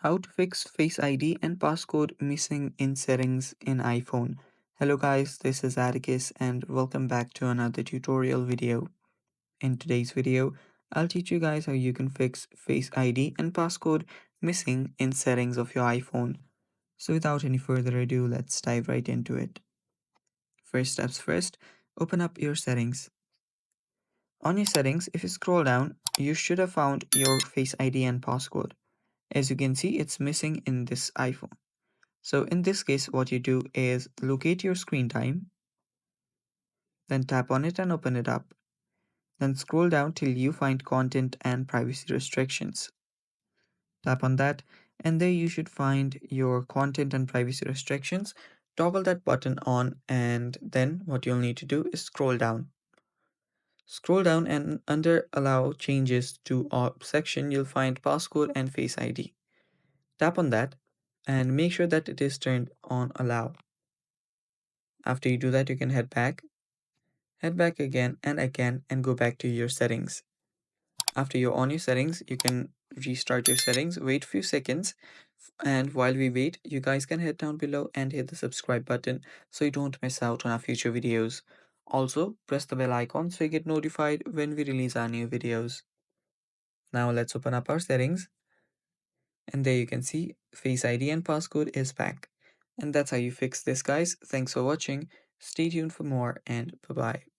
How to fix Face ID and passcode missing in settings in iPhone. Hello guys, this is Atticus and welcome back to another tutorial video. In today's video, I'll teach you guys how you can fix Face ID and passcode missing in settings of your iPhone. So without any further ado, let's dive right into it. First steps first, open up your settings. On your settings, if you scroll down, you should have found your Face ID and passcode. As you can see, it's missing in this iPhone. So in this case, what you do is locate your screen time, then tap on it and open it up. Then scroll down till you find content and privacy restrictions. Tap on that, and there you should find your content and privacy restrictions. Toggle that button on, and then what you'll need to do is scroll down. Scroll down, and under Allow Changes to section, you'll find Passcode and Face ID. Tap on that, and make sure that it is turned on Allow. After you do that, you can head back again and go back to your settings. After you're on your settings, you can restart your settings, wait a few seconds, and while we wait, you guys can head down below and hit the subscribe button so you don't miss out on our future videos. Also, press the bell icon so you get notified when we release our new videos. Now let's open up our settings, and there you can see Face ID and passcode is back. And that's how you fix this, guys. Thanks for watching. Stay tuned for more, and bye bye.